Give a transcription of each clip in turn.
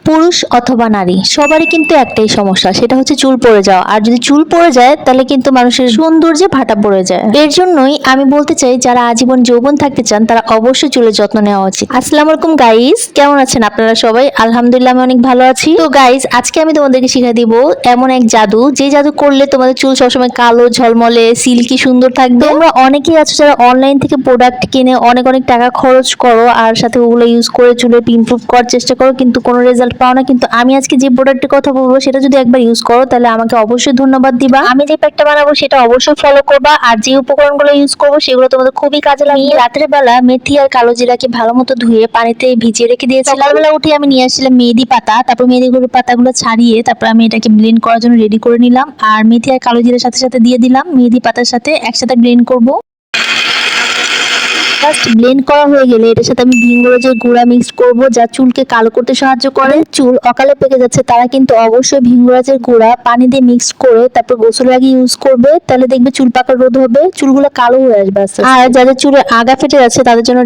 পুরুষ অথবা নারী সবারই কিন্তু একটাই সমস্যা, সেটা হচ্ছে চুল পড়ে যাওয়া। আর যদি চুল পড়ে যায় তাহলে কিন্তু মানুষের সৌন্দর্যে ভাটা পড়ে যায়। এর জন্যই আমি বলতে চাই, যারা আজীবন যৌবন থাকতে চান তারা অবশ্যই চুলের যত্ন নেওয়া উচিত। আসসালামু আলাইকুম গাইস, কেমন আছেন আপনারা সবাই? আলহামদুলিল্লাহ আমি অনেক ভালো আছি। তো গাইস, আজকে আমি তোমাদেরকে শিখিয়ে দিব এমন এক জাদু, যে জাদু করলে তোমাদের চুল সবসময় কালো ঝলমলে সিল্কি সুন্দর থাকবে। তোমরা অনেকেই আছো যারা অনলাইন থেকে প্রোডাক্ট কিনে অনেক অনেক টাকা খরচ করো, আর সাথে ওগুলো ইউজ করে চুলের ইমপ্রুভ করার চেষ্টা করো, কিন্তু কোনো রেজাল্ট পাও না। কিন্তু আমি আজকে যে প্রোডাক্টের কথা বলবো সেটা যদি একবার ইউজ করো তাহলে আমাকে অবশ্যই ধন্যবাদ দিবা। আমি যে প্যাকটা বানাবো সেটা অবশ্যই ফলো করবা, আর যে উপকরণগুলো ইউজ করবো সেগুলো তোমাদের খুবই কাজে লাগবে। রাতের বেলা মেথি আর কালো জিরাকে ভালো মতো ধুয়ে পানিতে ভিজিয়ে রেখে দিয়েছিলাম। সকালবেলা উঠে আমি নিয়ে আসছিলাম মেহেদি পাতা, তারপর মেহেদিগুলোর পাতাগুলো ছাড়িয়ে তারপর আমি এটাকে ব্লেন্ড করার জন্য রেডি করে নিলাম। আর মেথি আর কালো জিরার সাথে সাথে দিয়ে দিলাম মেহেদি পাতার সাথে, একসাথে ব্লেন্ড করবো। জাস্ট ব্লেন্ড করা হয়ে গেলে এটার সাথে আমি ভিঙ্গরাজের গুঁড়া মিক্স করব, যা চুলকে কালো করতে সাহায্য করে। চুল অকালে পেকে যাচ্ছে তারা কিন্তু অবশ্যই ভিঙ্গরাজের গুঁড়া পানি দিয়ে মিক্স করে তারপর গোসলের আগে ইউজ করবে, তাহলে দেখবে চুল পাকার রোধ হবে, চুলগুলো কালো হয়ে আসবে আস্তে আস্তে। আর যাদের চুলে আগা ফেটে যাচ্ছে তাদের জন্য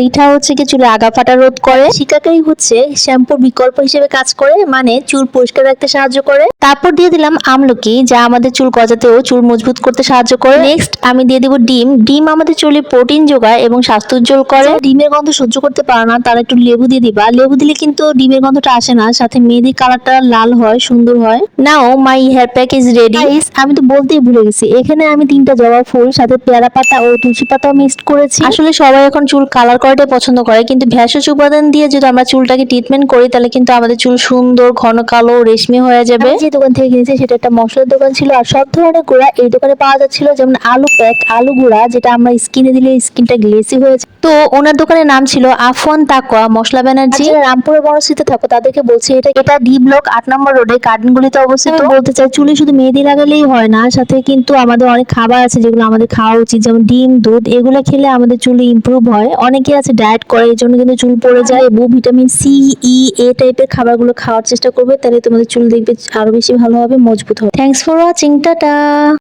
রিঠা হচ্ছে কি চুলে আগা ফাটা রোধ করে। শিকাকারি হচ্ছে শ্যাম্পুর বিকল্প হিসেবে কাজ করে, মানে চুল পরিষ্কার রাখতে সাহায্য করে। তারপর দিয়ে দিলাম আমলকি, যা আমাদের চুল গজাতেও চুল মজবুত করতে সাহায্য করে। নেক্সট আমি দিয়ে দিব ডিম আমাদের চুলে প্রোটিন যোগায় এবং স্বাস্থ্য উজ্জ্বল করে। ডিমের গন্ধ সহ্য করতে পারে না তারা একটু লেবু দিয়ে দিবা, লেবু দিলে কিন্তু ডিমের গন্ধটা আসে না, সাথে মেহেদি কালারটা লাল হয়, সুন্দর হয়। Now my hair pack is ready. আমি তো বলতেই ভুলে গেছি, এখানে আমি 3টা জবা ফুল সাথে পেয়ারা পাতা ও তুলসী পাতা মিক্সড করেছি। আসলে সবাই এখন চুল কালার করাটাই পছন্দ করে, কিন্তু ভেষজ উপাদান দিয়ে যদি আমরা চুলটাকে ট্রিটমেন্ট করি তাহলে কিন্তু আমাদের চুল সুন্দর ঘন কালো রেশমি হয়ে যাবে। যে দোকান থেকে কিনেছি সেটা একটা মশলার দোকান ছিল, আর সব ধরনের গুঁড়া এই দোকানে পাওয়া যাচ্ছিল, যেমন আলু প্যাক, আলু গুঁড়া, যেটা আমরা স্কিনে দিলে স্কিনটা গ্লেসি হয়ে যায়। তো ওনার দোকানের নাম ছিল আফওয়ান তাকওয়া মশলা ব্যানার্জি। রামপুরে বনশ্রীতে থাকো তাদেরকে বলছি, এটা ডি ব্লক 8 নম্বর রোডে কার্ডনগুলিতে অবস্থিত। বলতে চাই, চুলে শুধু মেহেদি লাগালেই হয় না, সাথে কিন্তু আমাদের অনেক খাবার আছে যেগুলো আমাদের খাওয়া উচিত, যেমন ডিম, দুধ, এগুলো খেলে আমাদের চুল ইমপ্রুভ হয়। অনেকে আছে ডায়েট করে, এই জন্য কিন্তু চুল পড়ে যায়। এবং ভিটামিন সি, ই, এ টাইপের খাবারগুলো খাওয়ার চেষ্টা করবে, তাহলে তোমাদের চুল দেখবে আরো বেশি ভালো হবে, মজবুত হবে। Thanks for watching, tata.